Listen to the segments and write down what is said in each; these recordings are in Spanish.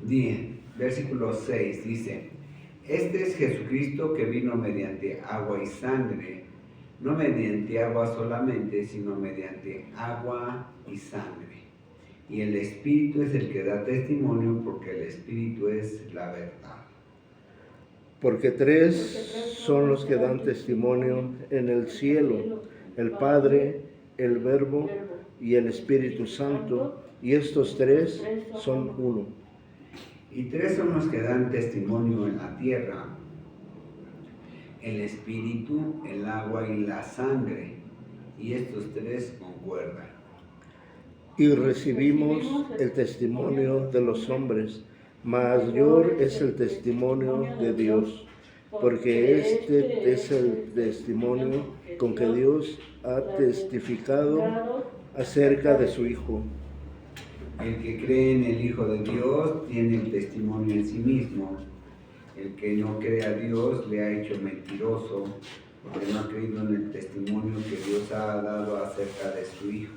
Bien, versículo 6 dice: Este es Jesucristo que vino mediante agua y sangre, no mediante agua solamente, sino mediante agua y sangre. Y el Espíritu es el que da testimonio, porque el Espíritu es la verdad. Porque tres son los que dan testimonio en el cielo: el Padre, el Verbo y el Espíritu Santo, y estos tres son uno. Y tres son los que dan testimonio en la tierra: el Espíritu, el agua y la sangre, y estos tres concuerdan. Y recibimos el testimonio de los hombres, mayor es el testimonio de Dios, porque este es el testimonio con que Dios ha testificado acerca de su Hijo. El que cree en el Hijo de Dios tiene el testimonio en sí mismo. El que no cree a Dios le ha hecho mentiroso, porque no ha creído en el testimonio que Dios ha dado acerca de su Hijo.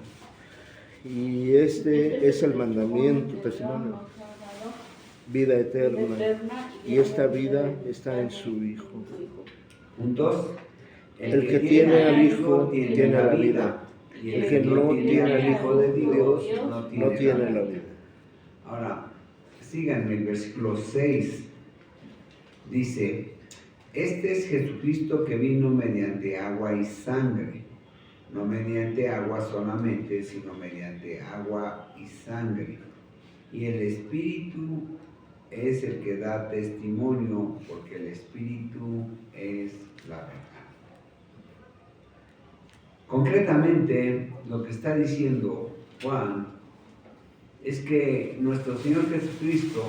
Y este es el mandamiento, testimonio, vida eterna, y esta vida está en su Hijo. Juntos, El que tiene al Hijo tiene la vida, y el que no tiene al Hijo de Dios no tiene la vida. Ahora, síganme el versículo 6. Dice: Este es Jesucristo que vino mediante agua y sangre, no mediante agua solamente, sino mediante agua y sangre. Y el Espíritu es el que da testimonio, porque el Espíritu es la verdad. Concretamente, lo que está diciendo Juan es que nuestro Señor Jesucristo,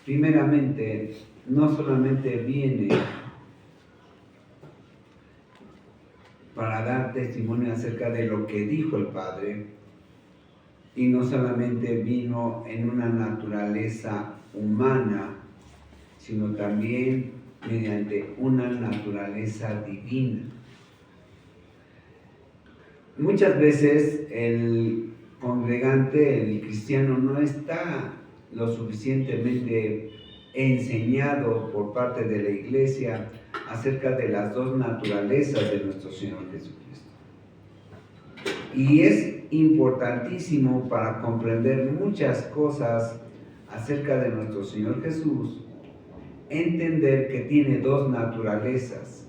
primeramente, no solamente viene para dar testimonio acerca de lo que dijo el Padre, y no solamente vino en una naturaleza humana, sino también mediante una naturaleza divina. Muchas veces el congregante, el cristiano, no está lo suficientemente enseñado por parte de la iglesia acerca de las dos naturalezas de nuestro Señor Jesucristo. Y es importantísimo para comprender muchas cosas acerca de nuestro Señor Jesús, entender que tiene dos naturalezas.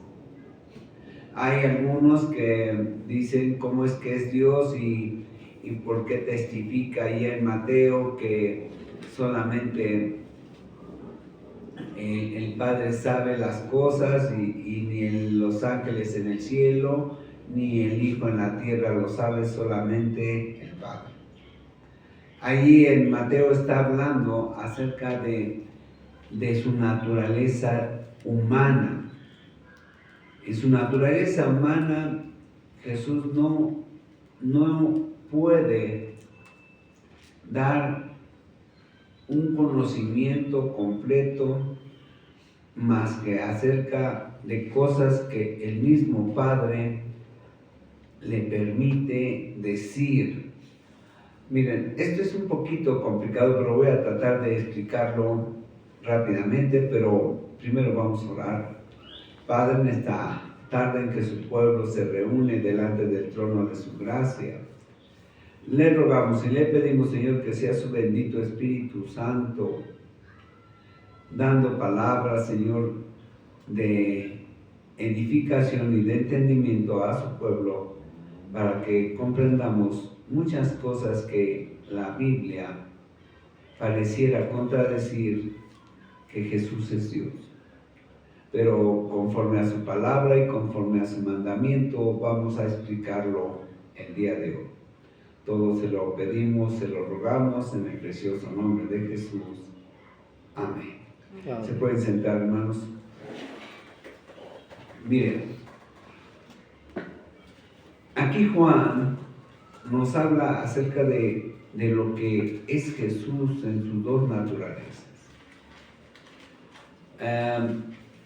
Hay algunos que dicen cómo es que es Dios y por qué testifica ahí en Mateo que solamente el Padre sabe las cosas y ni los ángeles en el cielo ni el Hijo en la tierra lo sabe, solamente el Padre. Allí en Mateo está hablando acerca de su naturaleza humana. En su naturaleza humana, Jesús no puede dar un conocimiento completo más que acerca de cosas que el mismo Padre le permite decir. Miren, esto es un poquito complicado, pero voy a tratar de explicarlo rápidamente, pero primero vamos a orar. Padre, en esta tarde en que su pueblo se reúne delante del trono de su gracia, le rogamos y le pedimos, Señor, que sea su bendito Espíritu Santo dando palabras, Señor, de edificación y de entendimiento a su pueblo, para que comprendamos muchas cosas que la Biblia pareciera contradecir que Jesús es Dios. Pero conforme a su palabra y conforme a su mandamiento, vamos a explicarlo el día de hoy. Todo se lo pedimos, se lo rogamos en el precioso nombre de Jesús. Amén. Amén. Se pueden sentar, hermanos. Miren, aquí Juan nos habla acerca de lo que es Jesús en sus dos naturalezas.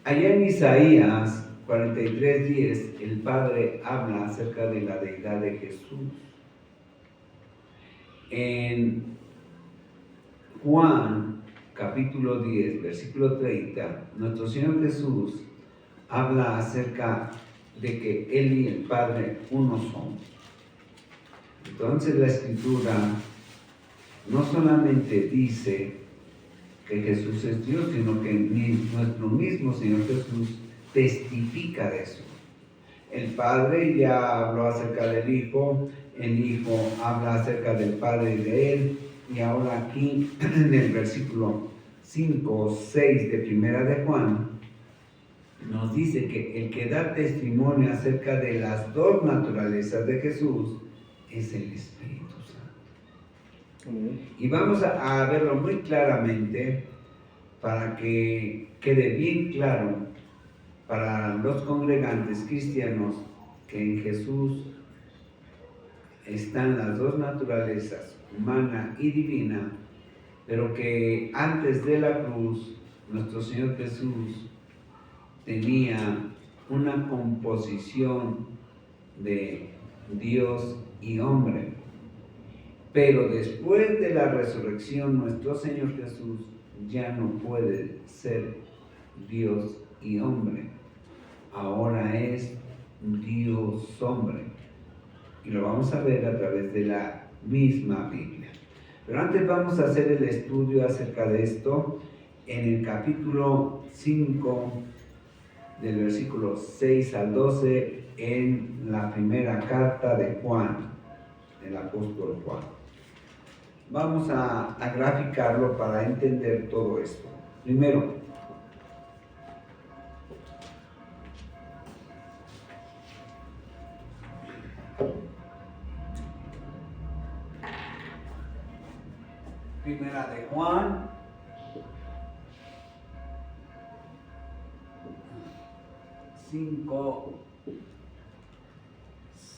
Allá en Isaías 43:10, el Padre habla acerca de la deidad de Jesús. En Juan capítulo 10, versículo 30, nuestro Señor Jesús habla acerca de que Él y el Padre uno son. Entonces la Escritura no solamente dice que Jesús es Dios, sino que nuestro mismo Señor Jesús testifica de eso. El Padre ya habló acerca del Hijo, el Hijo habla acerca del Padre y de Él, y ahora aquí en el versículo 5 o 6 de Primera de Juan, nos dice que el que da testimonio acerca de las dos naturalezas de Jesús es el Espíritu Santo. Y vamos a verlo muy claramente para que quede bien claro para los congregantes cristianos que en Jesús están las dos naturalezas, humana y divina, pero que antes de la cruz nuestro Señor Jesús tenía una composición de Dios y hombre. Pero después de la resurrección, nuestro Señor Jesús ya no puede ser Dios y hombre. Ahora es Dios hombre. Y lo vamos a ver a través de la misma Biblia. Pero antes vamos a hacer el estudio acerca de esto en el capítulo 5, del versículo 6 al 12, en la primera carta de Juan, el apóstol Juan. Vamos a graficarlo para entender todo esto. Primero, Primera de Juan, cinco,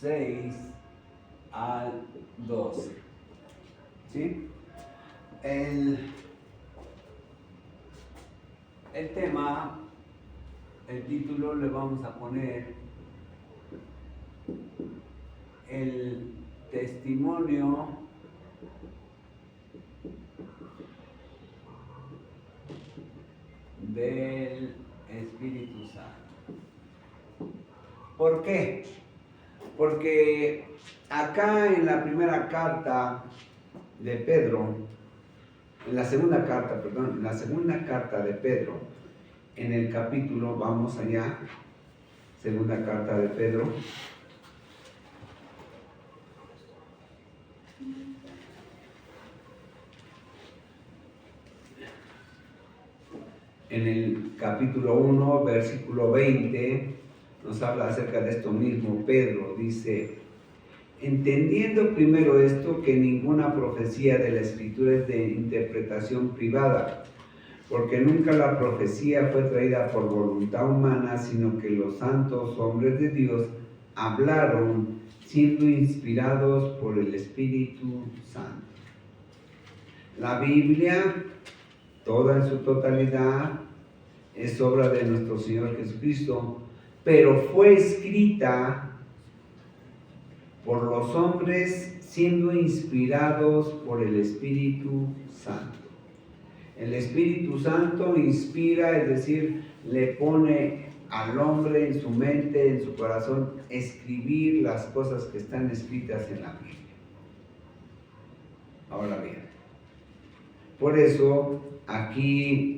6 al 12. ¿Sí? El tema, el título le vamos a poner el testimonio del Espíritu Santo. ¿Por qué? Porque acá en la primera carta de Pedro, en la segunda carta de Pedro, en el capítulo, vamos allá, segunda carta de Pedro, en el capítulo 1, versículo 20, nos habla acerca de esto mismo. Pedro dice: entendiendo primero esto, que ninguna profecía de la Escritura es de interpretación privada, porque nunca la profecía fue traída por voluntad humana, sino que los santos hombres de Dios hablaron siendo inspirados por el Espíritu Santo. La Biblia, toda en su totalidad, es obra de nuestro Señor Jesucristo, pero fue escrita por los hombres siendo inspirados por el Espíritu Santo. El Espíritu Santo inspira, es decir, le pone al hombre en su mente, en su corazón, escribir las cosas que están escritas en la Biblia. Ahora bien, por eso aquí,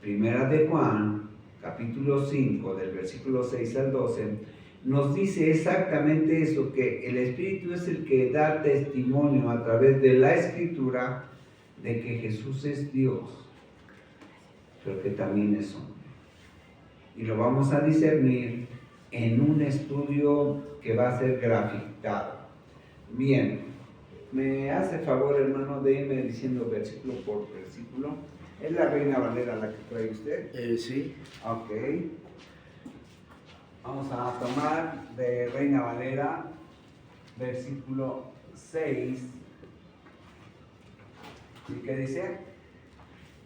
Primera de Juan, capítulo 5, del versículo 6 al 12, nos dice exactamente eso, que el Espíritu es el que da testimonio a través de la Escritura de que Jesús es Dios, pero que también es hombre. Y lo vamos a discernir en un estudio que va a ser graficado. Bien, me hace favor, hermano, de irme diciendo versículo por versículo. ¿Es la Reina Valera la que trae usted? Sí. Ok. Vamos a tomar de Reina Valera, versículo 6. ¿Y qué dice?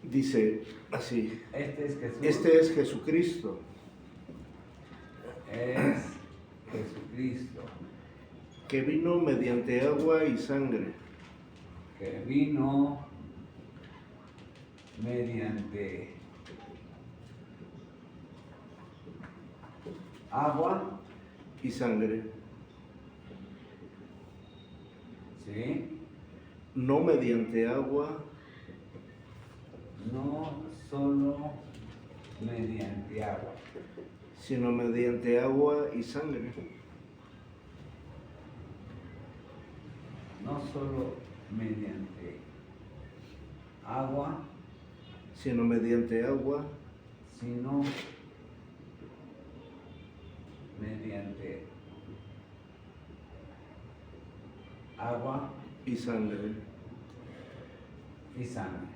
Dice así: Este es Jesús. este es Jesucristo, Es Jesucristo, que vino mediante agua y sangre, que vino mediante agua, y sangre, ¿sí? no mediante agua, No solo mediante agua, sino mediante agua y sangre, no solo mediante agua, sino mediante agua sino mediante agua y sangre. y sangre.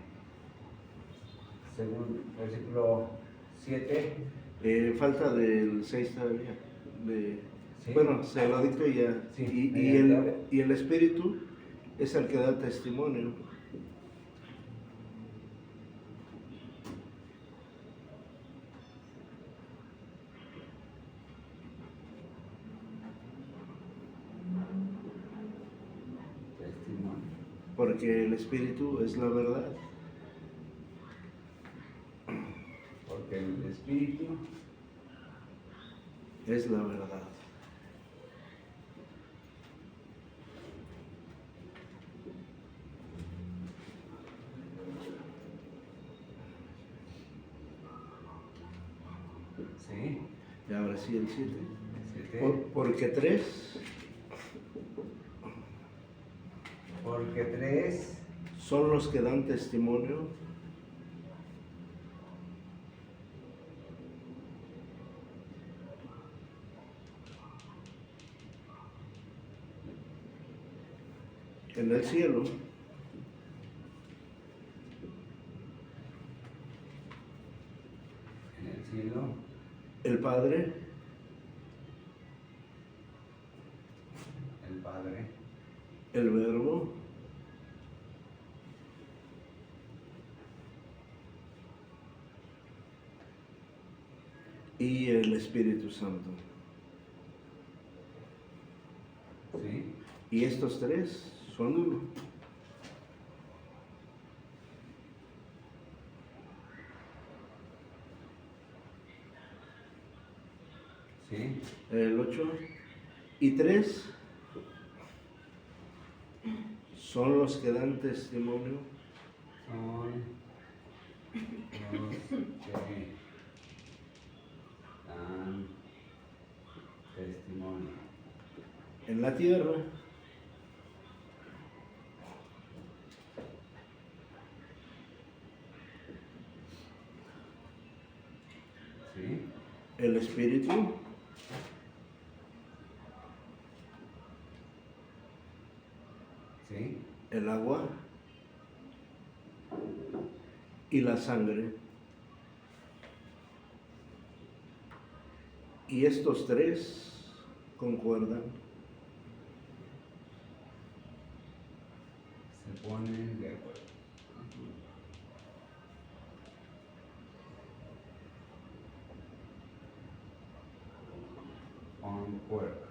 Según versículo 7. Falta del 6 todavía. Sí. Bueno, se lo dicto ya. Sí, Y el Espíritu es el que da testimonio. Testimonio. Porque el Espíritu es la verdad. Porque el Espíritu Es la verdad. ¿sí? Y ahora sí el 7. 7. Porque tres Porque 3 son los que dan testimonio en el cielo, en el cielo, el Padre, el Padre, el Verbo y el Espíritu Santo. ¿sí? Y estos tres son uno. ¿sí? El 8. Y tres son los que dan testimonio Son los que dan testimonio en la tierra. ¿sí? El Espíritu ¿sí? el agua y la sangre. Y estos tres concuerdan. Se ponen de acuerdo. Concuerdan.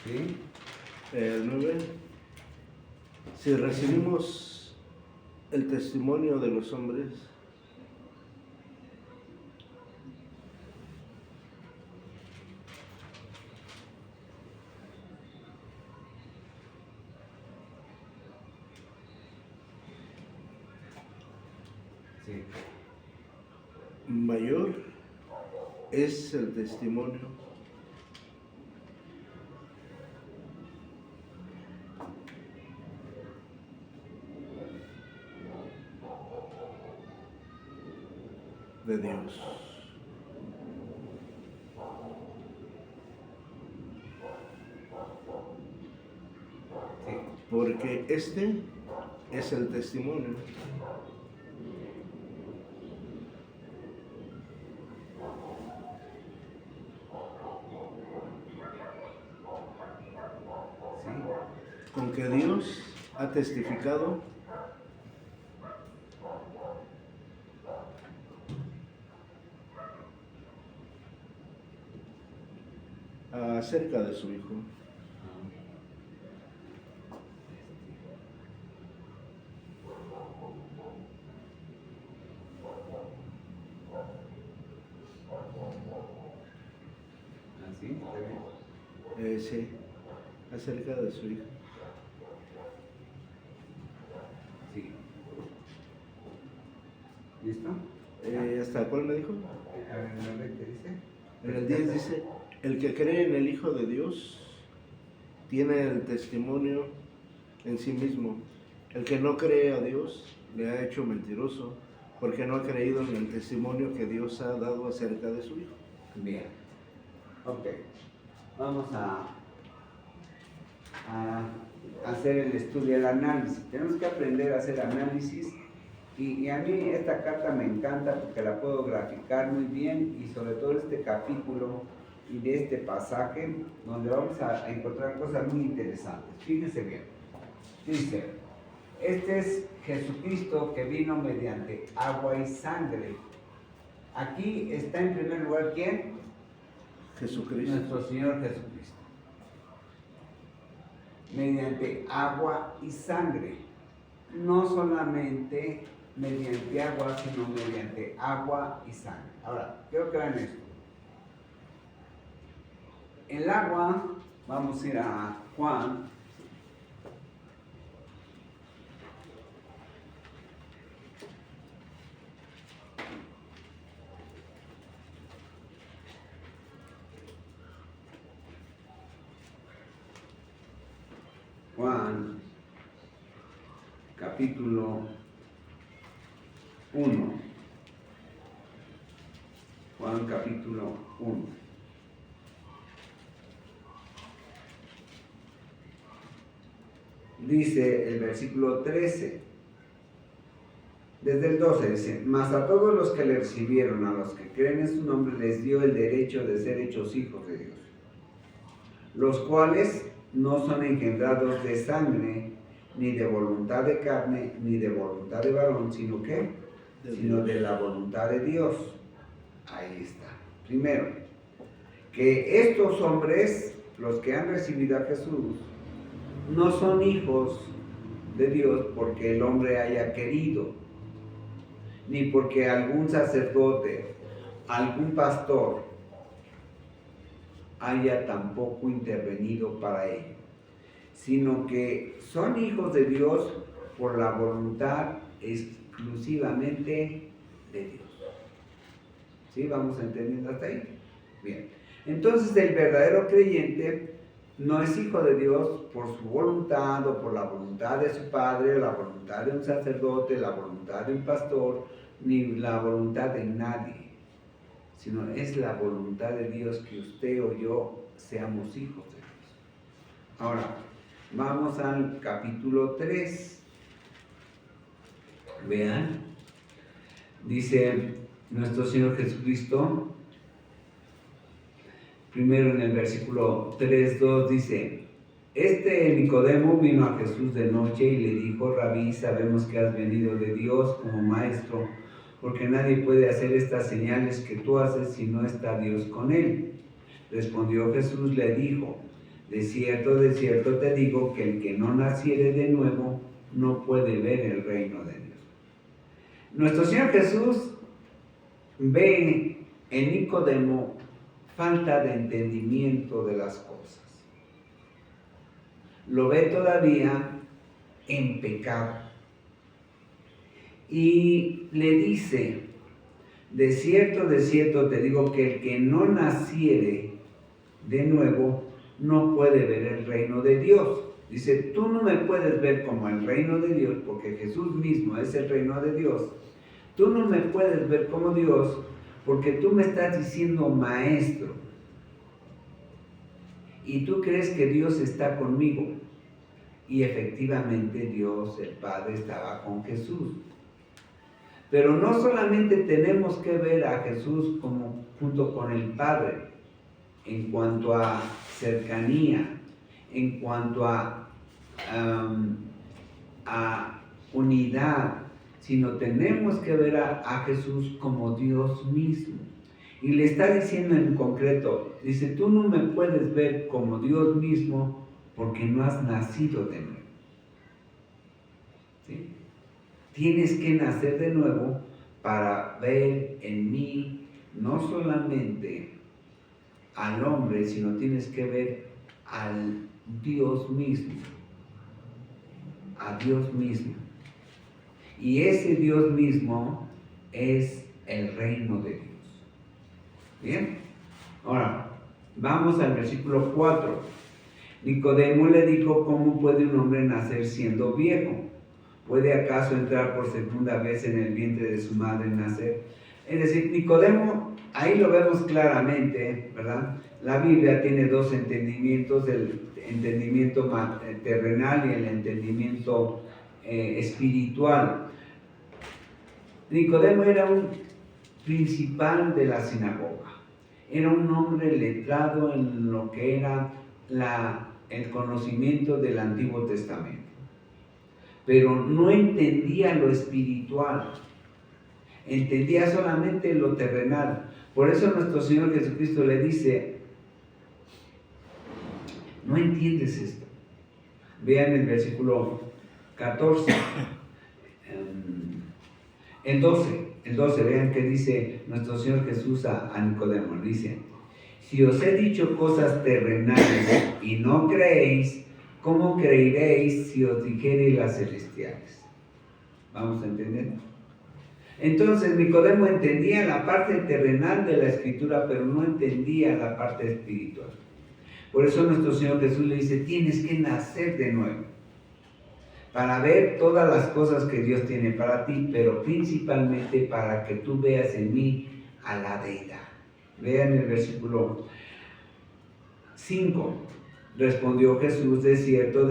¿sí? El 9. Si recibimos el testimonio de los hombres, Sí. mayor es el testimonio de Dios. Sí. Porque este es el testimonio. ¿sí? Con que Dios ha testificado acerca de su Hijo. ¿Así? ¿Está bien? Sí, acerca de su Hijo. Sí. ¿Listo? ¿Hasta cuál me dijo? A ver, ¿en el 20 dice? En el 10 dice, el que cree en el Hijo de Dios tiene el testimonio en sí mismo. El que no cree a Dios le ha hecho mentiroso, porque no ha creído en el testimonio que Dios ha dado acerca de su Hijo. Bien. Ok. Vamos a hacer el estudio, el análisis. Tenemos que aprender a hacer análisis. Y a mí esta carta me encanta porque la puedo graficar muy bien, y sobre todo este capítulo y de este pasaje donde vamos a encontrar cosas muy interesantes. Fíjense bien. Dice, este es Jesucristo que vino mediante agua y sangre. Aquí está en primer lugar ¿quién? Jesucristo. Nuestro Señor Jesucristo. Mediante agua y sangre. No solamente mediante agua, sino mediante agua y sangre. Ahora, quiero que vean esto. El agua, vamos a ir a Juan. Juan, capítulo 1. Juan, capítulo 1. Dice el versículo 13. Desde el 12 dice, mas a todos los que le recibieron, a los que creen en su nombre, les dio el derecho de ser hechos hijos de Dios, los cuales no son engendrados de sangre, ni de voluntad de carne, ni de voluntad de varón, sino ¿qué? Sino de la voluntad de Dios. Ahí está. Primero, que estos hombres, los que han recibido a Jesús, no son hijos de Dios porque el hombre haya querido, ni porque algún sacerdote, algún pastor haya tampoco intervenido para ello, sino que son hijos de Dios por la voluntad exclusivamente de Dios. ¿Sí? ¿Vamos entendiendo hasta ahí? Bien. Entonces el verdadero creyente no es hijo de Dios por su voluntad o por la voluntad de su padre, o la voluntad de un sacerdote, la voluntad de un pastor, ni la voluntad de nadie, sino es la voluntad de Dios que usted o yo seamos hijos de Dios. Ahora, vamos al capítulo 3. Vean, dice nuestro Señor Jesucristo, primero en el versículo 3:2 dice, Nicodemo vino a Jesús de noche y le dijo, Rabí, sabemos que has venido de Dios como maestro, porque nadie puede hacer estas señales que tú haces si no está Dios con él. Respondió Jesús, le dijo, de cierto te digo que el que no naciere de nuevo no puede ver el reino de Dios. Nuestro Señor Jesús ve en Nicodemo falta de entendimiento de las cosas. Lo ve todavía en pecado. Y le dice, de cierto te digo que el que no naciere de nuevo no puede ver el reino de Dios. Dice, tú no me puedes ver como el reino de Dios, porque Jesús mismo es el reino de Dios. Tú no me puedes ver como Dios, porque tú me estás diciendo maestro. Y tú crees que Dios está conmigo. Y efectivamente Dios, el Padre, estaba con Jesús. Pero no solamente tenemos que ver a Jesús como junto con el Padre, en cuanto a cercanía, en cuanto a unidad, sino tenemos que ver a Jesús como Dios mismo. Y le está diciendo en concreto, dice, tú no me puedes ver como Dios mismo porque no has nacido de nuevo. ¿Sí? Tienes que nacer de nuevo para ver en mí no solamente al hombre, sino tienes que ver al Dios mismo, a Dios mismo. Y ese Dios mismo es el reino de Dios. ¿Bien? Ahora, vamos al versículo 4. Nicodemo le dijo, ¿cómo puede un hombre nacer siendo viejo? ¿Puede acaso entrar por segunda vez en el vientre de su madre y nacer? Es decir, Nicodemo, ahí lo vemos claramente, ¿verdad? La Biblia tiene dos entendimientos, el entendimiento terrenal y el entendimiento espiritual. Nicodemo era un principal de la sinagoga, era un hombre letrado en lo que era el conocimiento del Antiguo Testamento, pero no entendía lo espiritual, entendía solamente lo terrenal. Por eso nuestro Señor Jesucristo le dice, no entiendes esto. Vean el versículo 14, el 12, vean que dice nuestro Señor Jesús a Nicodemo, dice, si os he dicho cosas terrenales y no creéis, ¿cómo creeréis si os dijere las celestiales? ¿Vamos a entender? Entonces Nicodemo entendía la parte terrenal de la Escritura, pero no entendía la parte espiritual. Por eso nuestro Señor Jesús le dice, tienes que nacer de nuevo, para ver todas las cosas que Dios tiene para ti, pero principalmente para que tú veas en mí a la deidad. Vean el versículo 5. Respondió Jesús, de cierto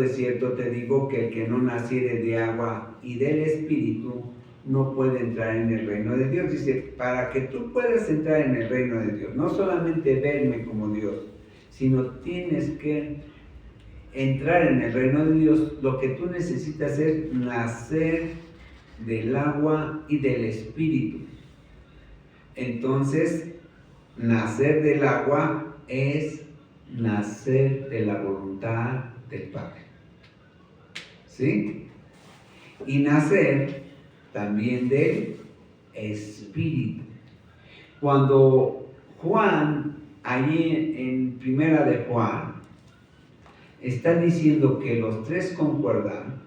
te digo que el que no naciere de agua y del Espíritu no puede entrar en el reino de Dios. Dice, para que tú puedas entrar en el reino de Dios, no solamente verme como Dios, sino tienes que entrar en el reino de Dios. Lo que tú necesitas es nacer del agua y del Espíritu. Entonces, nacer del agua es nacer de la voluntad del Padre. ¿Sí? Y nacer también del Espíritu. Cuando Juan, allí en Primera de Juan, está diciendo que los tres concuerdan,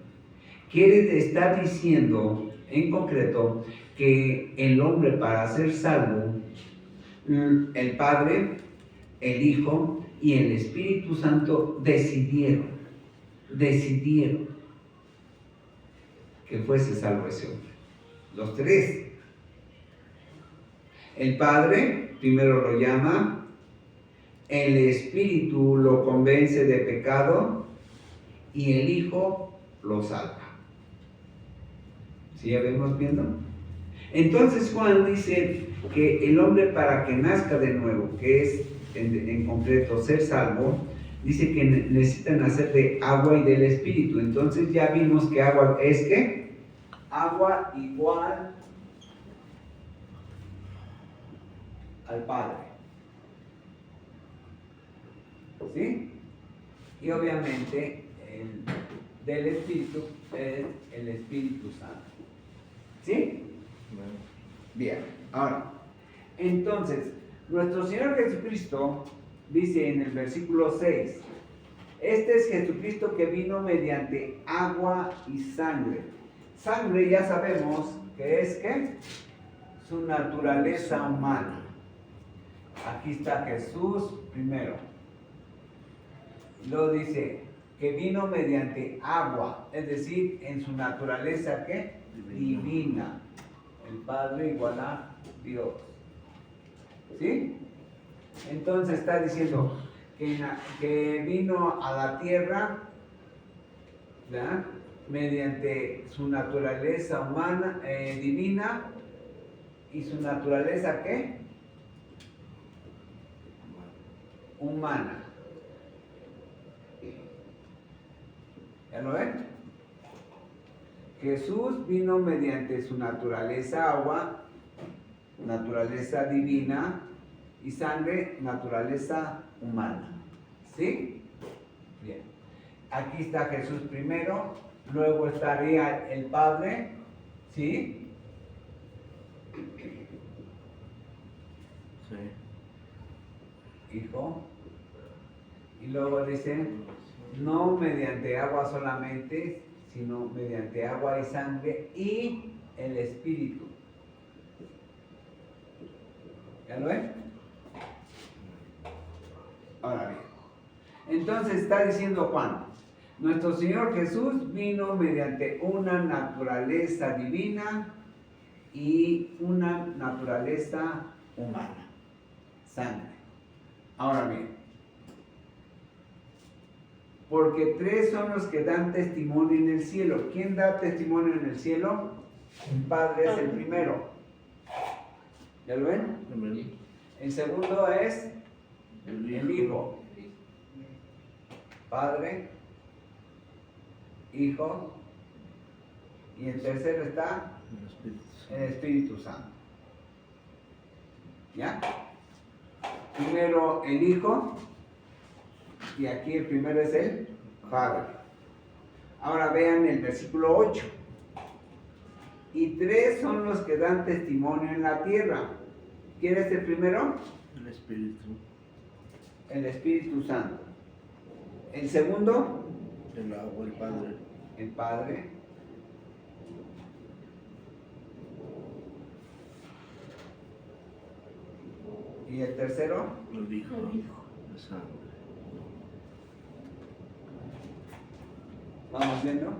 está diciendo en concreto que el hombre, para ser salvo, el Padre, el Hijo y el Espíritu Santo decidieron que fuese salvo ese hombre. Los tres. El Padre primero lo llama, el Espíritu lo convence de pecado y el Hijo lo salva. ¿Sí ya vemos viendo? Entonces Juan dice que el hombre, para que nazca de nuevo, que es en concreto ser salvo, dice que necesita nacer de agua y del Espíritu. Entonces ya vimos que agua es ¿qué? Agua igual al Padre. ¿Sí? Y obviamente del Espíritu es el Espíritu Santo. ¿Sí? Bien, ahora, entonces, nuestro Señor Jesucristo dice en el versículo 6, este es Jesucristo que vino mediante agua y sangre. Sangre ya sabemos que es ¿qué? Su naturaleza humana. Aquí está Jesús primero. Luego dice que vino mediante agua, es decir, en su naturaleza ¿qué? Divina. El Padre igual a Dios. ¿Sí? Entonces está diciendo que vino a la tierra, ¿verdad? Mediante su naturaleza humana, divina, y su naturaleza ¿qué? Humana. ¿Ya lo ven? Jesús vino mediante su naturaleza agua, naturaleza divina, y sangre, naturaleza humana. ¿Sí? Bien. Aquí está Jesús primero, luego estaría el Padre, ¿sí? Sí. Hijo. Y luego dice, no mediante agua solamente, sino mediante agua y sangre y el Espíritu. ¿Ya lo ven? Ahora bien, entonces está diciendo Juan, nuestro Señor Jesús vino mediante una naturaleza divina y una naturaleza humana, sangre. Ahora bien, porque tres son los que dan testimonio en el cielo. ¿Quién da testimonio en el cielo? El Padre es el primero. ¿Ya lo ven? Amén. El segundo es el Hijo. Padre, Hijo, y el tercero está El Espíritu Santo. el Espíritu Santo. ¿Ya? Primero el Hijo, y aquí el primero es el Padre. Ahora vean el versículo 8. Y tres son los que dan testimonio en la tierra. ¿Quién es el primero? El Espíritu. El Espíritu Santo. El segundo, El agua, el Padre. el Padre. Y el tercero, El Hijo. La sangre. vamos viendo.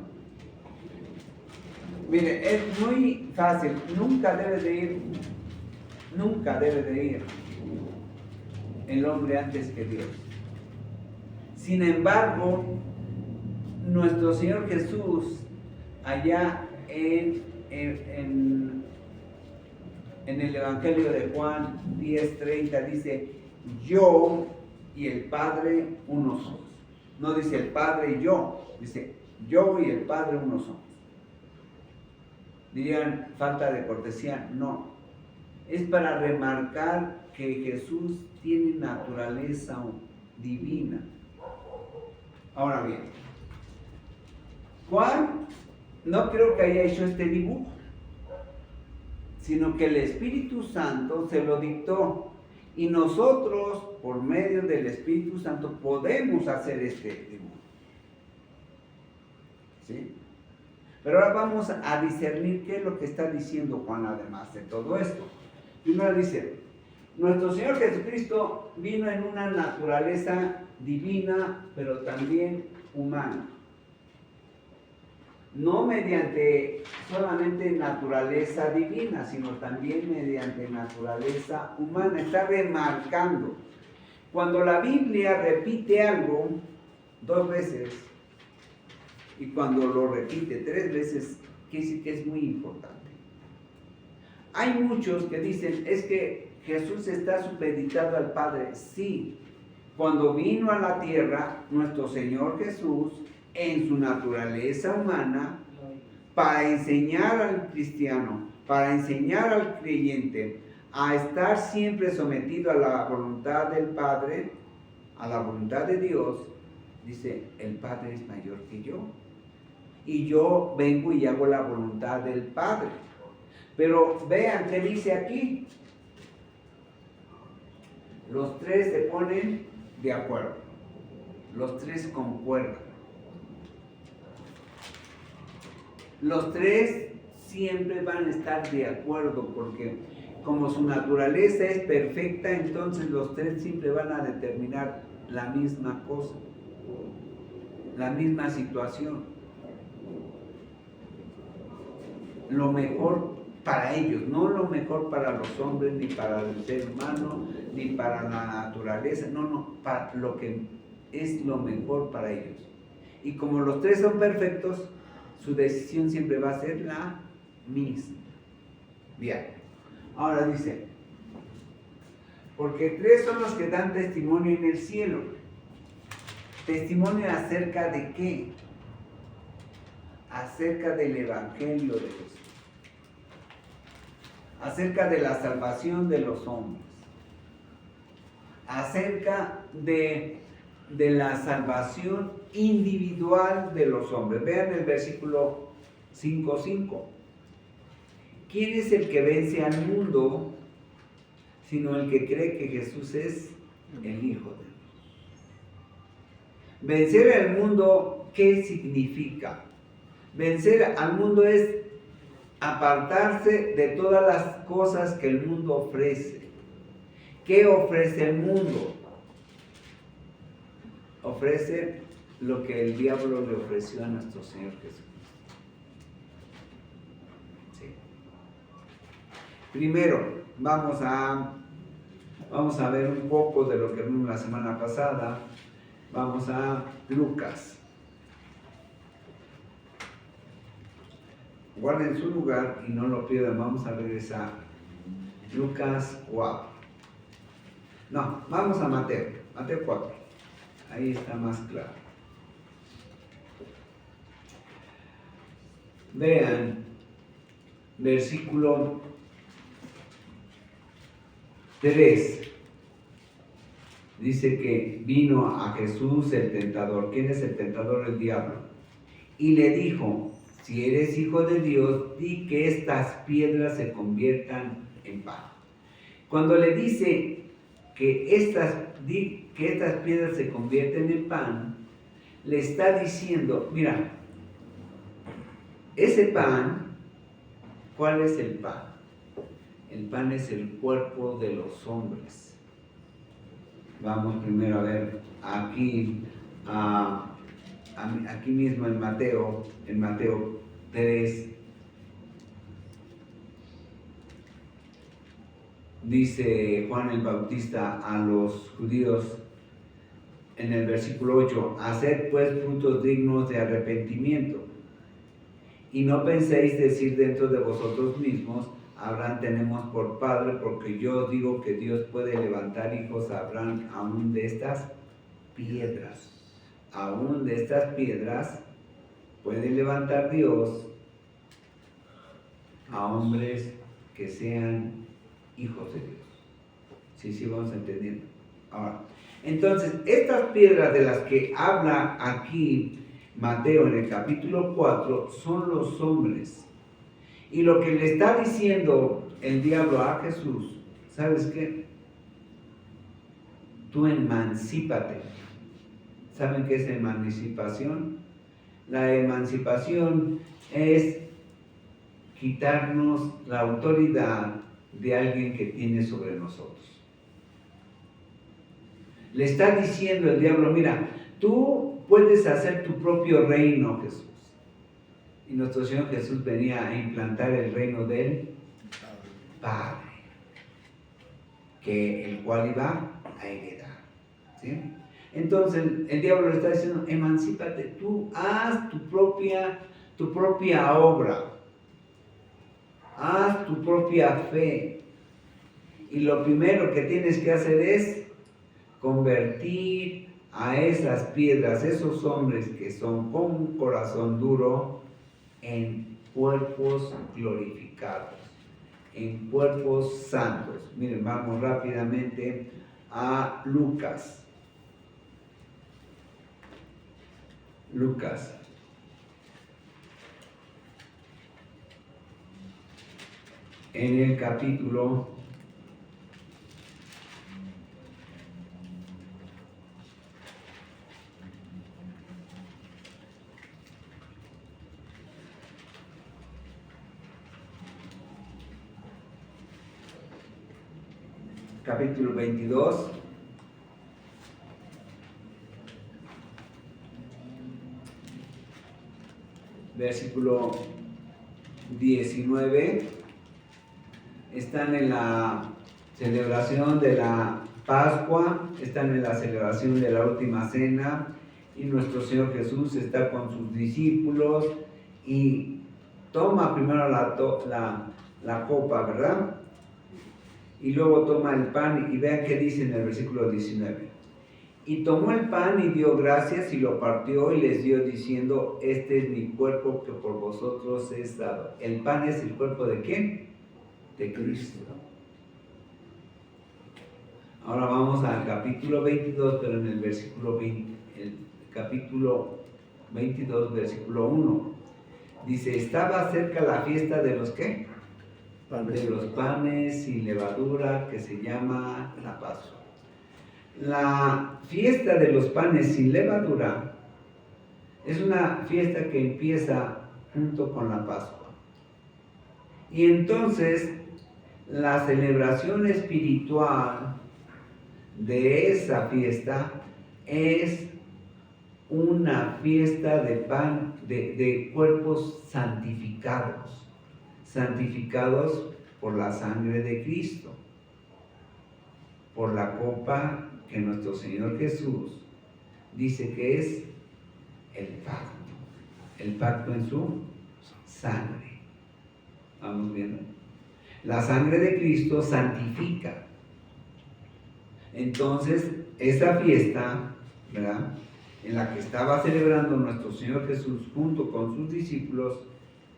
Mire, es muy fácil, nunca debe de ir el hombre antes que Dios. Sin embargo, nuestro Señor Jesús, allá en el Evangelio de Juan 10:30 dice, yo y el Padre uno somos. No dice el Padre y yo, dice yo y el Padre uno somos. Dirían falta de cortesía, no. Es para remarcar que Jesús tiene naturaleza divina. Ahora bien, Juan no creo que haya hecho este dibujo, sino que el Espíritu Santo se lo dictó y nosotros, por medio del Espíritu Santo, podemos hacer este dibujo. ¿Sí? Pero ahora vamos a discernir qué es lo que está diciendo Juan además de todo esto. Primero dice, nuestro Señor Jesucristo vino en una naturaleza divina, pero también humana. No mediante solamente naturaleza divina, sino también mediante naturaleza humana. Está remarcando. Cuando la Biblia repite algo 2 veces, y cuando lo repite 3 veces, quiere decir que es muy importante. Hay muchos que dicen, es que Jesús está supeditado al Padre. Sí, cuando vino a la tierra, nuestro Señor Jesús, en su naturaleza humana, para enseñar al cristiano, para enseñar al creyente a estar siempre sometido a la voluntad del Padre, a la voluntad de Dios, dice, el Padre es mayor que yo. Y yo vengo y hago la voluntad del Padre. Pero vean qué dice aquí. Los tres se ponen de acuerdo. Los tres concuerdan. Los tres siempre van a estar de acuerdo porque como su naturaleza es perfecta, entonces los tres siempre van a determinar la misma cosa, la misma situación. Lo mejor para ellos, no lo mejor para los hombres, ni para el ser humano, ni para la naturaleza, no, para lo que es lo mejor para ellos. Y como los tres son perfectos, su decisión siempre va a ser la misma. Bien, ahora dice, porque tres son los que dan testimonio en el cielo. ¿Testimonio acerca de qué? Acerca del Evangelio de Jesús. Acerca de la salvación de los hombres. acerca de la salvación individual de los hombres. Vean el versículo 5:5. ¿Quién es el que vence al mundo sino el que cree que Jesús es el Hijo de Dios? Vencer al mundo, ¿qué significa? Vencer al mundo es apartarse de todas las cosas que el mundo ofrece. ¿Qué ofrece el mundo? Ofrece lo que el diablo le ofreció a nuestro Señor Jesús. Sí. Primero, vamos a ver un poco de lo que vimos la semana pasada. Vamos a Lucas. Guarden su lugar y no lo pierdan. Vamos a regresar. Lucas 4. No, vamos a Mateo. Mateo 4. Ahí está más claro. Vean, versículo 3. Dice que vino a Jesús el tentador. ¿Quién es el tentador? El diablo. Y le dijo: si eres hijo de Dios, di que estas piedras se conviertan en pan. Cuando le dice que estas piedras se convierten en pan, le está diciendo, mira, ese pan, ¿cuál es el pan? El pan es el cuerpo de los hombres. Vamos primero a ver aquí mismo en Mateo 3, dice Juan el Bautista a los judíos en el versículo 8: haced pues frutos dignos de arrepentimiento, y no penséis decir dentro de vosotros mismos: Abraham tenemos por padre, porque yo os digo que Dios puede levantar hijos a Abraham aún de estas piedras. Aún de estas piedras puede levantar Dios a hombres que sean hijos de Dios. Sí, vamos entendiendo. Ahora, entonces, estas piedras de las que habla aquí Mateo en el capítulo 4 son los hombres. Y lo que le está diciendo el diablo a Jesús, ¿sabes qué? Tú emancípate. ¿Saben qué es emancipación? La emancipación es quitarnos la autoridad de alguien que tiene sobre nosotros. Le está diciendo el diablo: mira, tú puedes hacer tu propio reino, Jesús. Y nuestro Señor Jesús venía a implantar el reino del Padre, el cual iba a heredar. ¿Sí? Entonces el diablo le está diciendo: emancípate, tú haz tu propia obra, haz tu propia fe. Y lo primero que tienes que hacer es convertir a esas piedras, esos hombres que son con un corazón duro, en cuerpos glorificados, en cuerpos santos. Miren, vamos rápidamente a Lucas. En el capítulo 22, versículo 19, están en la celebración de la Pascua, están en la celebración de la última cena, y nuestro Señor Jesús está con sus discípulos y toma primero la copa, ¿verdad? Y luego toma el pan, y vean qué dice en el versículo 19. Y tomó el pan y dio gracias y lo partió y les dio diciendo: este es mi cuerpo que por vosotros es dado. ¿El pan es el cuerpo de quién? De Cristo. Ahora vamos al capítulo 22, pero en el versículo 20, el capítulo 22, versículo 1. Dice, estaba cerca la fiesta de los ¿qué? Panes. De los panes sin levadura, que se llama la Pascua. La fiesta de los panes sin levadura es una fiesta que empieza junto con la Pascua. Y entonces la celebración espiritual de esa fiesta es una fiesta de pan, de cuerpos santificados, santificados por la sangre de Cristo, por la copa que nuestro Señor Jesús dice que es el pacto en su sangre. ¿Vamos viendo? La sangre de Cristo santifica. Entonces, esa fiesta, ¿verdad?, en la que estaba celebrando nuestro Señor Jesús junto con sus discípulos,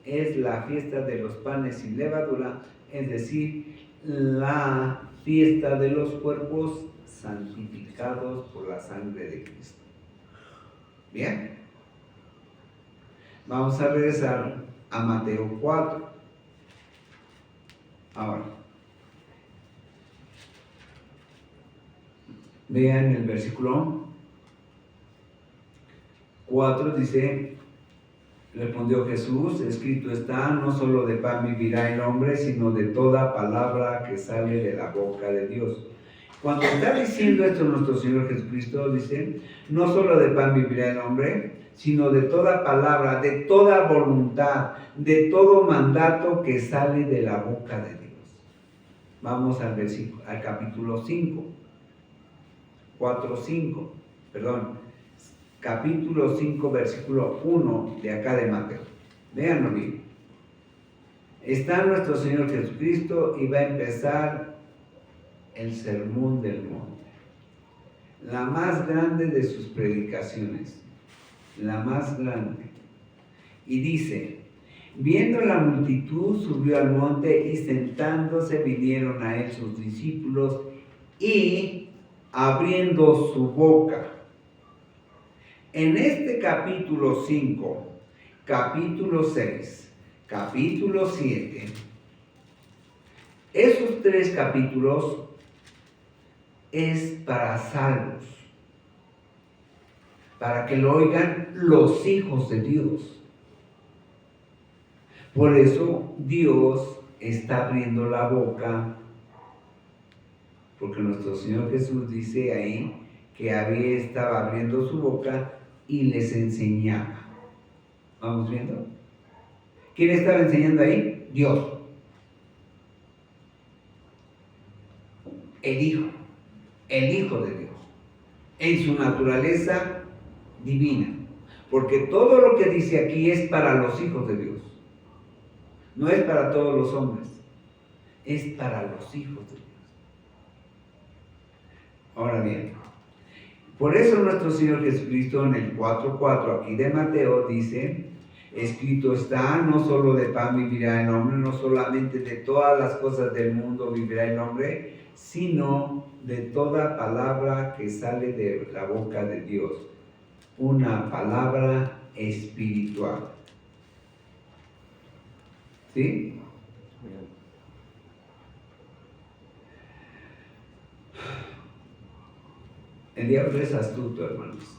es la fiesta de los panes sin levadura, es decir, la fiesta de los cuerpos santificados por la sangre de Cristo. Bien, vamos a regresar a Mateo 4. Ahora, vean el versículo 4, dice, respondió Jesús, escrito está, no solo de pan vivirá el hombre, sino de toda palabra que sale de la boca de Dios. Cuando está diciendo esto nuestro Señor Jesucristo, dice, no solo de pan vivirá el hombre, sino de toda palabra, de toda voluntad, de todo mandato que sale de la boca de Dios. Vamos al capítulo 5, capítulo 5, versículo 1 de acá de Mateo. Véanlo bien. Está nuestro Señor Jesucristo y va a empezar el sermón del monte, la más grande de sus predicaciones, la más grande. Y dice, viendo la multitud, subió al monte y sentándose vinieron a él sus discípulos y abriendo su boca. En este capítulo 5, capítulo 6, capítulo 7, esos 3 capítulos es para salvos, para que lo oigan los hijos de Dios. Por eso Dios está abriendo la boca, porque nuestro Señor Jesús dice ahí que estaba abriendo su boca y les enseñaba. ¿Vamos viendo? ¿Quién estaba enseñando ahí? Dios. El Hijo de Dios, en su naturaleza divina. Porque todo lo que dice aquí es para los hijos de Dios. No es para todos los hombres, es para los hijos de Dios. Ahora bien, por eso nuestro Señor Jesucristo en el 4:4 aquí de Mateo dice, escrito está, no solo de pan vivirá el hombre, no solamente de todas las cosas del mundo vivirá el hombre, sino de toda palabra que sale de la boca de Dios, una palabra espiritual. ¿Sí? El diablo es astuto, hermanos.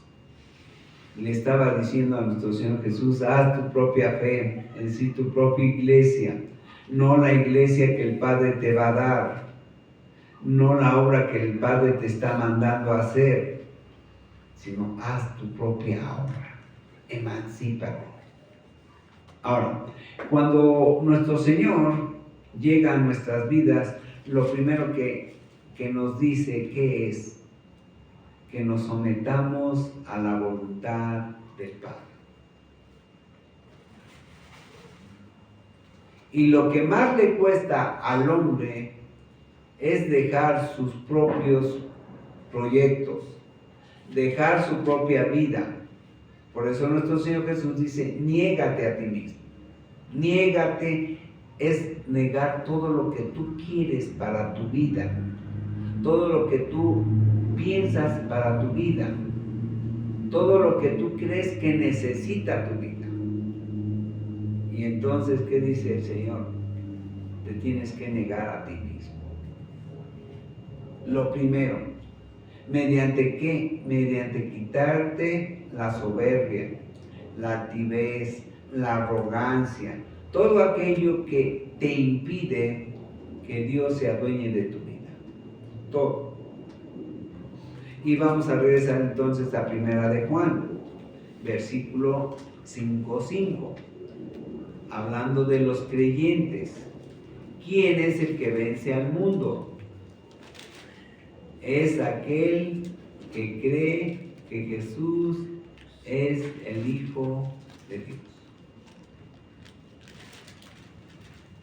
Le estaba diciendo a nuestro Señor Jesús, haz tu propia fe, es decir, tu propia iglesia, no la iglesia que el Padre te va a dar, no la obra que el Padre te está mandando a hacer, sino haz tu propia obra, emancípate. Ahora, cuando nuestro Señor llega a nuestras vidas, lo primero que nos dice que es que nos sometamos a la voluntad del Padre. Y lo que más le cuesta al hombre es dejar sus propios proyectos, dejar su propia vida. Por eso nuestro Señor Jesús dice, niégate a ti mismo. Niégate es negar todo lo que tú quieres para tu vida, todo lo que tú piensas para tu vida, todo lo que tú crees que necesita tu vida. Y entonces, ¿qué dice el Señor? Te tienes que negar a ti mismo. Lo primero, ¿mediante qué? Mediante quitarte la soberbia, la altivez, la arrogancia, todo aquello que te impide que Dios se adueñe de tu vida. Todo. Y vamos a regresar entonces a Primera de Juan, versículo 5:5, hablando de los creyentes. ¿Quién es el que vence al mundo? Es aquel que cree que Jesús es el Hijo de Dios.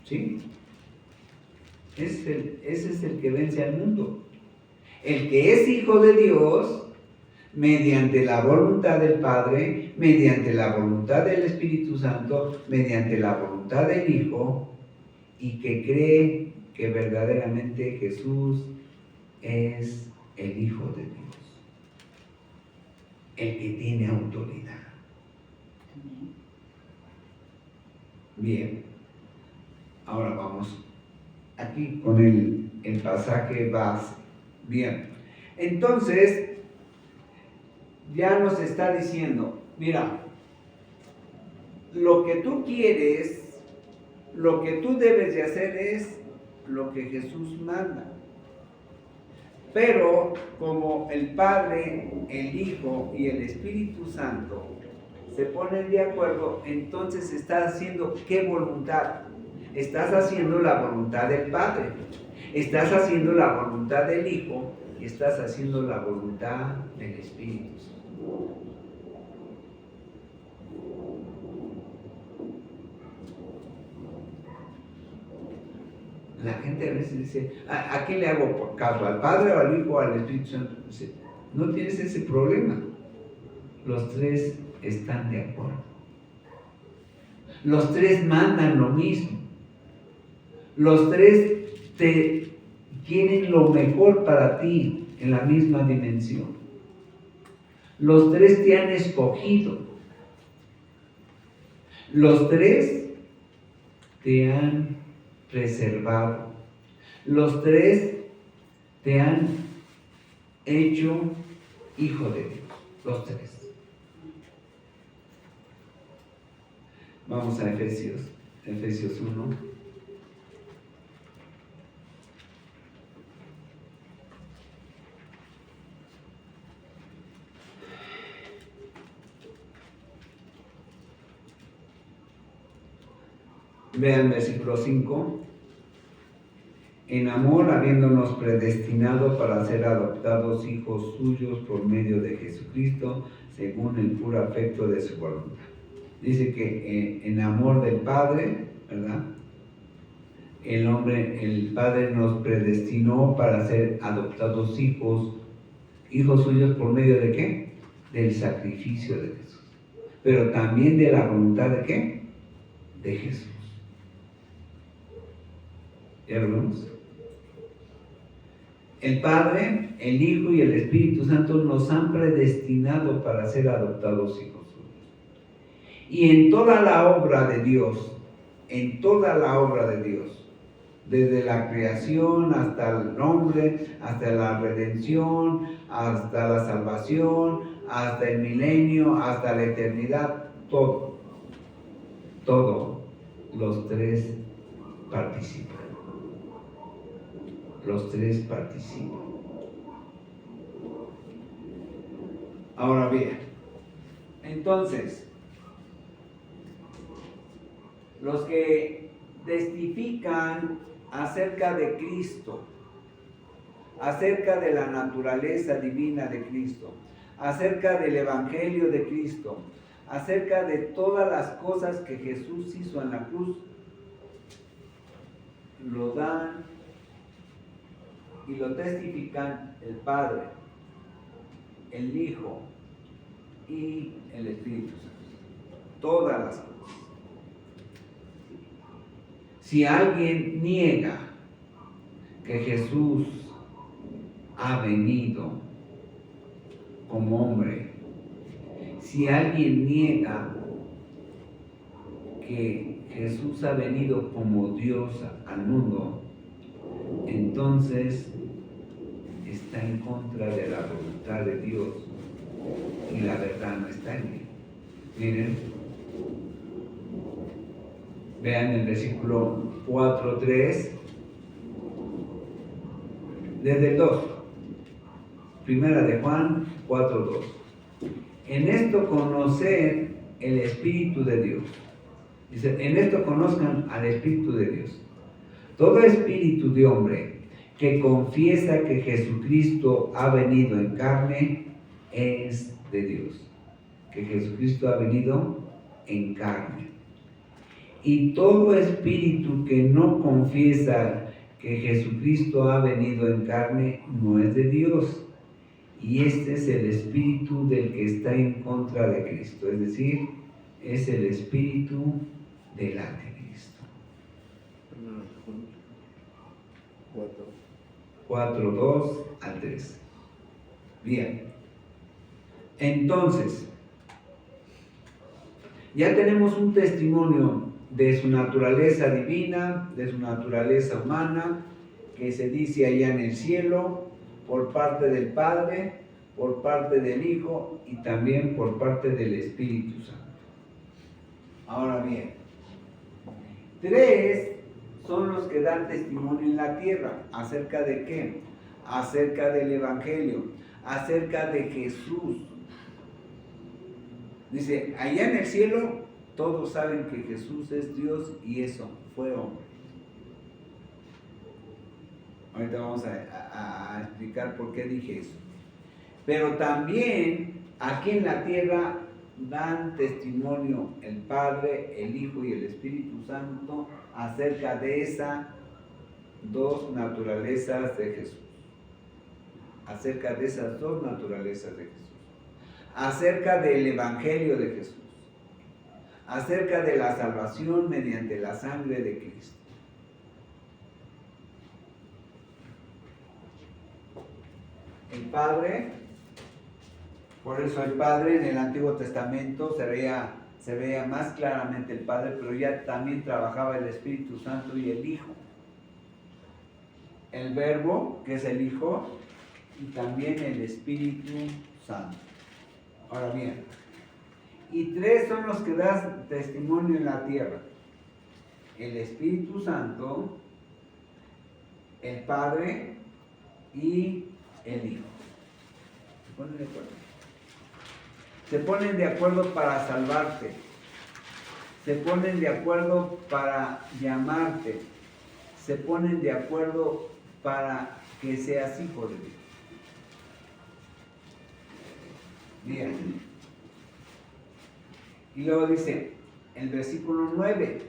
¿Sí? Ese es el que vence al mundo. El que es hijo de Dios, mediante la voluntad del Padre, mediante la voluntad del Espíritu Santo, mediante la voluntad del Hijo, y que cree que verdaderamente Jesús es el Hijo de Dios, el que tiene autoridad. Bien, ahora vamos aquí con el pasaje base. Bien, entonces ya nos está diciendo, mira, lo que tú quieres, lo que tú debes de hacer es lo que Jesús manda. Pero como el Padre, el Hijo y el Espíritu Santo se ponen de acuerdo, entonces estás haciendo ¿qué voluntad? Estás haciendo la voluntad del Padre, estás haciendo la voluntad del Hijo y estás haciendo la voluntad del Espíritu Santo. La gente a veces dice, ¿a quién le hago caso? ¿Al Padre o al Hijo o al Espíritu Santo? Dice, no tienes ese problema. Los tres están de acuerdo. Los tres mandan lo mismo. Los tres te quieren lo mejor para ti en la misma dimensión. Los tres te han escogido. Los tres te han preservado. Los tres te han hecho hijo de Dios. Los tres. Vamos a Efesios 1. Vean versículo 5. En amor, habiéndonos predestinado para ser adoptados hijos suyos por medio de Jesucristo, según el puro afecto de su voluntad. Dice que en amor del Padre, ¿verdad? El Padre nos predestinó para ser adoptados hijos suyos por medio de ¿qué? Del sacrificio de Jesús. Pero también de la voluntad de ¿qué? De Jesús. ¿Ya lo vemos? El Padre, el Hijo y el Espíritu Santo nos han predestinado para ser adoptados hijos suyos. Y en toda la obra de Dios, desde la creación hasta el hombre, hasta la redención, hasta la salvación, hasta el milenio, hasta la eternidad, todo, los tres participan. Los tres participan. Ahora bien, entonces, los que testifican acerca de Cristo, acerca de la naturaleza divina de Cristo, acerca del Evangelio de Cristo, acerca de todas las cosas que Jesús hizo en la cruz, lo dan y lo testifican el Padre, el Hijo y el Espíritu Santo. Todas las cosas. Si alguien niega que Jesús ha venido como hombre. Si alguien niega que Jesús ha venido como Dios al mundo, entonces está en contra de la voluntad de Dios y la verdad no está en él. Miren, vean el versículo 4:3, desde el 2, primera de Juan 4:2. En esto conocer el Espíritu de Dios. Dice, en esto conozcan al Espíritu de Dios. Todo espíritu de hombre que confiesa que Jesucristo ha venido en carne es de Dios. Que Jesucristo ha venido en carne. Y todo espíritu que no confiesa que Jesucristo ha venido en carne no es de Dios. Y este es el espíritu del que está en contra de Cristo, es decir, es el espíritu del anticristo. 4:2 al 3. Bien. Entonces, ya tenemos un testimonio de su naturaleza divina, de su naturaleza humana, que se dice allá en el cielo, por parte del Padre, por parte del Hijo y también por parte del Espíritu Santo. Ahora bien, 3 son los que dan testimonio en la tierra. ¿Acerca de qué? Acerca del Evangelio, acerca de Jesús. Dice, allá en el cielo todos saben que Jesús es Dios y eso, fue hombre. Ahorita vamos a explicar por qué dije eso. Pero también aquí en la tierra dan testimonio el Padre, el Hijo y el Espíritu Santo acerca de esas 2 naturalezas de Jesús. Acerca de esas 2 naturalezas de Jesús. Acerca del Evangelio de Jesús. Acerca de la salvación mediante la sangre de Cristo. El Padre, por eso el Padre en el Antiguo Testamento se veía más claramente el Padre, pero ya también trabajaba el Espíritu Santo y el Hijo. El Verbo, que es el Hijo, y también el Espíritu Santo. Ahora bien, y 3 son los que dan testimonio en la tierra: el Espíritu Santo, el Padre y el Hijo. Se ponen de acuerdo para salvarte. Se ponen de acuerdo para llamarte. Se ponen de acuerdo para que seas hijo de Dios. Bien. Y luego dice el versículo 9: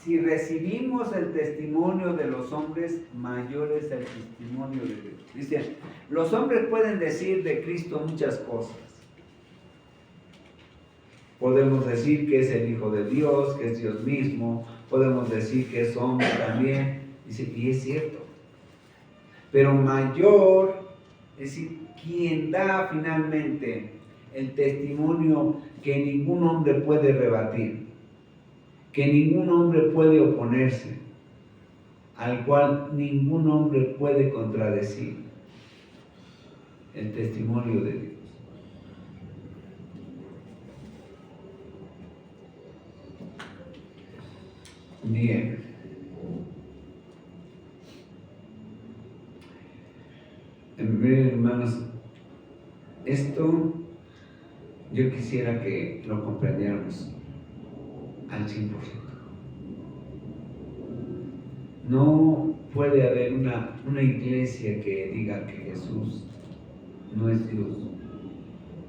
si recibimos el testimonio de los hombres, mayor es el testimonio de Dios. Dice, los hombres pueden decir de Cristo muchas cosas. Podemos decir que es el Hijo de Dios, que es Dios mismo. Podemos decir que es hombre también. Dice, y es cierto. Pero mayor, es decir, quien da finalmente el testimonio que ningún hombre puede rebatir, que ningún hombre puede oponerse, al cual ningún hombre puede contradecir, el testimonio de Dios. Bien. Hermanos, esto yo quisiera que lo comprendiéramos al 100%. No puede haber una iglesia que diga que Jesús no es Dios,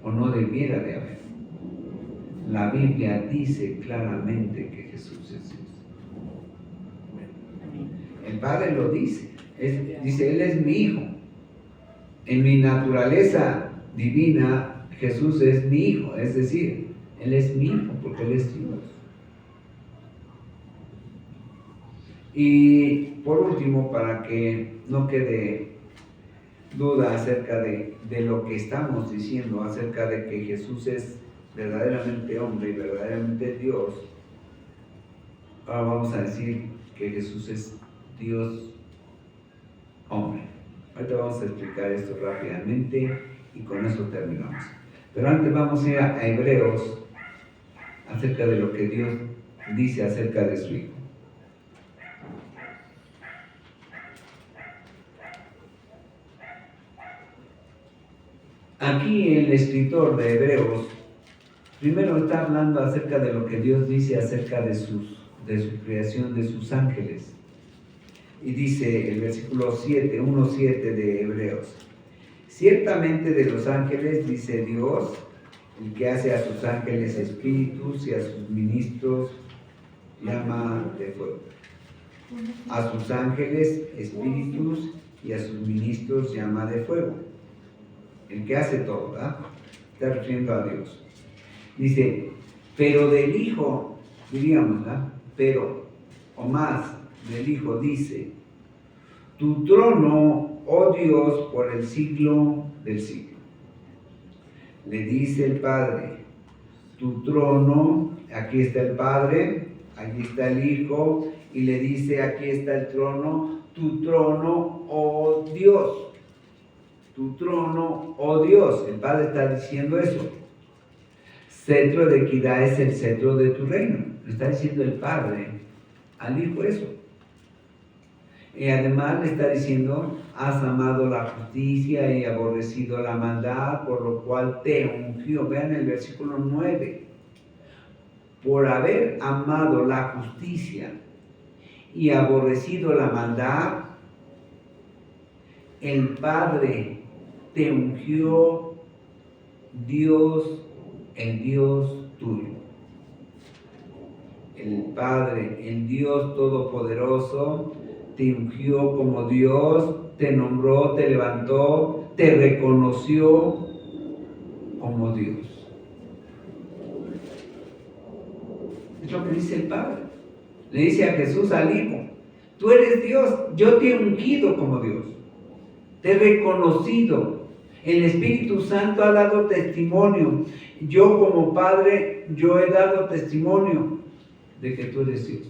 o no debiera de haber. La Biblia dice claramente que Jesús es Dios. El Padre lo dice. Dice, Él es mi Hijo. En mi naturaleza divina, Jesús es mi Hijo. Es decir, Él es mi Hijo porque Él es Dios. Y por último, para que no quede duda acerca de lo que estamos diciendo, acerca de que Jesús es verdaderamente hombre y verdaderamente Dios, ahora vamos a decir que Jesús es Dios hombre. Ahorita vamos a explicar esto rápidamente y con eso terminamos. Pero antes vamos a ir a Hebreos acerca de lo que Dios dice acerca de su Hijo. Aquí el escritor de Hebreos primero está hablando acerca de lo que Dios dice acerca de su creación, de sus ángeles. Y dice el versículo 7, 1:7 de Hebreos: ciertamente de los ángeles, dice Dios, el que hace a sus ángeles espíritus y a sus ministros llama de fuego. A sus ángeles espíritus y a sus ministros llama de fuego. El que hace todo, ¿verdad? Está refiriendo a Dios. Dice, pero del Hijo, diríamos, ¿verdad? Pero, o más, del Hijo dice, tu trono, oh Dios, por el siglo del siglo. Le dice el Padre, tu trono, aquí está el Padre, aquí está el Hijo, y le dice, aquí está el trono, tu trono, oh Dios. Tu trono, oh Dios. El Padre está diciendo eso. Cetro de equidad es el cetro de tu reino. Le está diciendo el Padre al Hijo eso. Y además le está diciendo, has amado la justicia y aborrecido la maldad, por lo cual te ungió. Vean el versículo 9. Por haber amado la justicia y aborrecido la maldad, el Padre te ungió Dios, el Dios tuyo. El Padre, el Dios Todopoderoso, te ungió como Dios, te nombró, te levantó, te reconoció como Dios. Es lo que dice el Padre. Le dice a Jesús, al Hijo, tú eres Dios, yo te he ungido como Dios, te he reconocido. El Espíritu Santo ha dado testimonio. Yo como Padre, yo he dado testimonio de que tú eres Dios.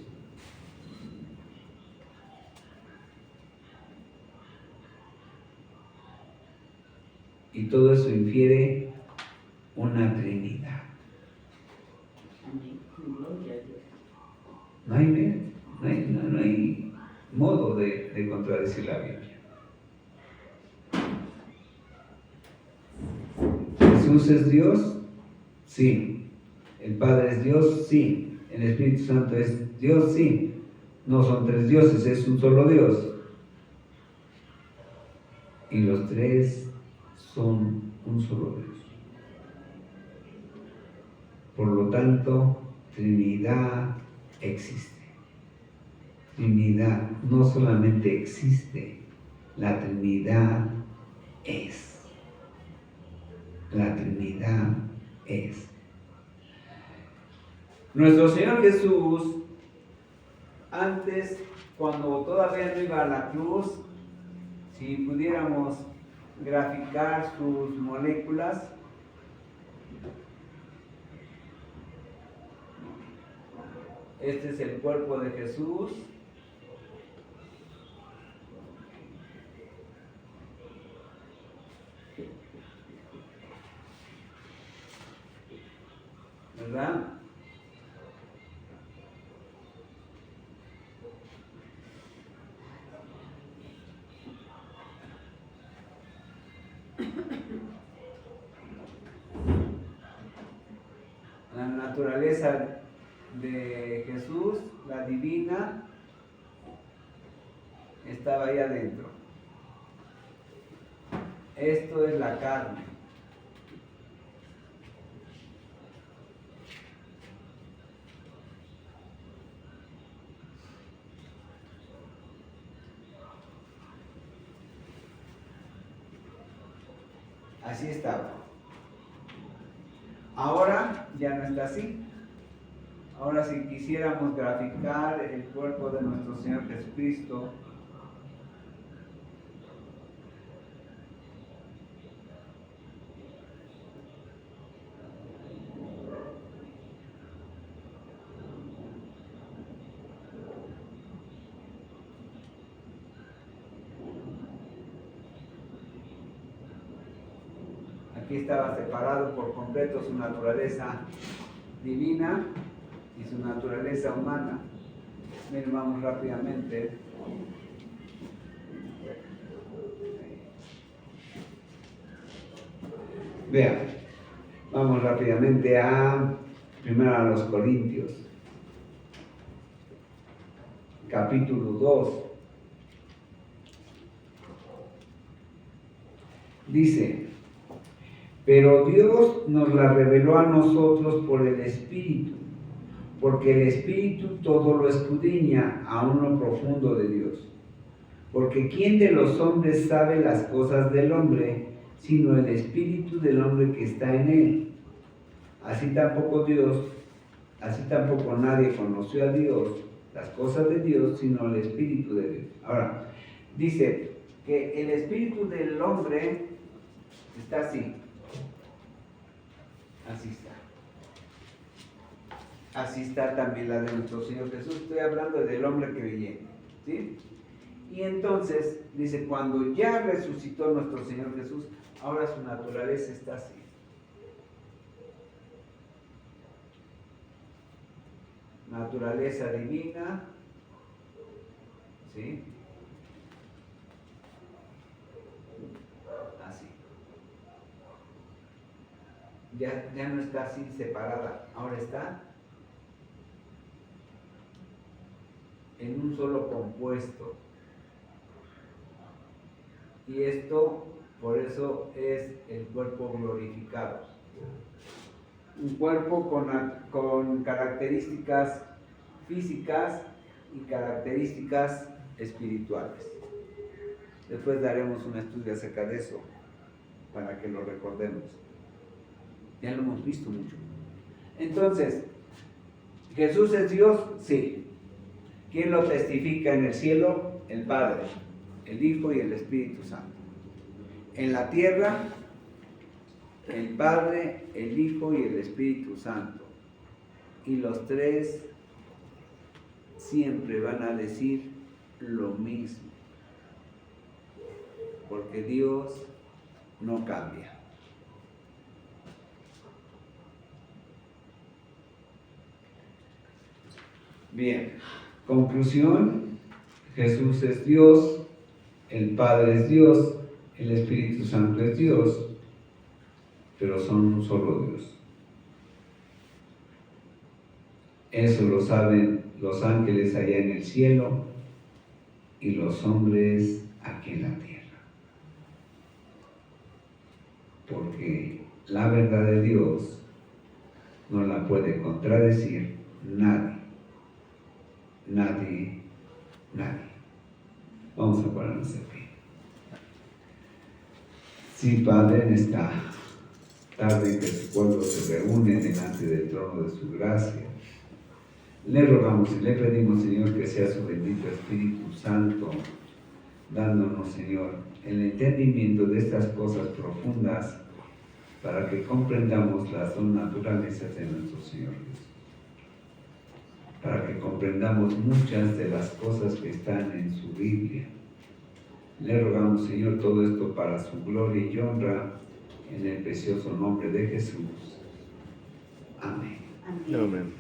Y todo eso infiere una Trinidad. No hay modo de contradecir la Biblia. ¿Jesús es Dios? Sí. ¿El Padre es Dios? Sí. ¿El Espíritu Santo es Dios? Sí. No son tres dioses, es un solo Dios. Y los tres son un solo Dios. Por lo tanto, Trinidad existe. Trinidad no solamente existe, la Trinidad es. La Trinidad es. Nuestro Señor Jesús, antes, cuando todavía no iba a la cruz, si pudiéramos graficar sus moléculas, este es el cuerpo de Jesús. ¿Verdad? La naturaleza de Jesús, la divina, estaba ahí adentro. Esto es la carne. Así estaba. Ahora ya no está así. Ahora si quisiéramos graficar el cuerpo de nuestro Señor Jesucristo, Aquí estaba separado por completo su naturaleza divina y su naturaleza humana. Miren, vamos rápidamente. Vean, vamos rápidamente primero a los Corintios, capítulo 2. Dice: pero Dios nos la reveló a nosotros por el Espíritu, porque el Espíritu todo lo escudriña, aún lo profundo de Dios. Porque ¿quién de los hombres sabe las cosas del hombre, sino el Espíritu del hombre que está en él? Así tampoco nadie conoció a Dios, las cosas de Dios, sino el Espíritu de Dios. Ahora, dice que el Espíritu del hombre está así. Así está. Así está también la de nuestro Señor Jesús. Estoy hablando del hombre creyente, ¿sí? Y entonces, dice, cuando ya resucitó nuestro Señor Jesús, ahora su naturaleza está así. Naturaleza divina, ¿sí? Así. Ya no está así separada, ahora está en un solo compuesto. Y esto, por eso es el cuerpo glorificado. Un cuerpo con características físicas y características espirituales. Después daremos un estudio acerca de eso, para que lo recordemos. Ya lo hemos visto mucho. Entonces, ¿Jesús es Dios? Sí. ¿Quién lo testifica en el cielo? El Padre, el Hijo y el Espíritu Santo. En la tierra, el Padre, el Hijo y el Espíritu Santo. Y los tres siempre van a decir lo mismo. Porque Dios no cambia. Bien, conclusión: Jesús es Dios, el Padre es Dios, el Espíritu Santo es Dios, pero son un solo Dios. Eso lo saben los ángeles allá en el cielo y los hombres aquí en la tierra. Porque la verdad de Dios no la puede contradecir nadie. Nadie. Vamos a ponernos de pie. Sí, Padre, en esta tarde que su pueblo se reúne delante del trono de su gracia, le rogamos y le pedimos, Señor, que sea su bendito Espíritu Santo, dándonos, Señor, el entendimiento de estas cosas profundas, para que comprendamos las dos naturalezas de nuestro Señor Jesús. Para que comprendamos muchas de las cosas que están en su Biblia. Le rogamos, Señor, todo esto para su gloria y honra, en el precioso nombre de Jesús. Amén. Amén.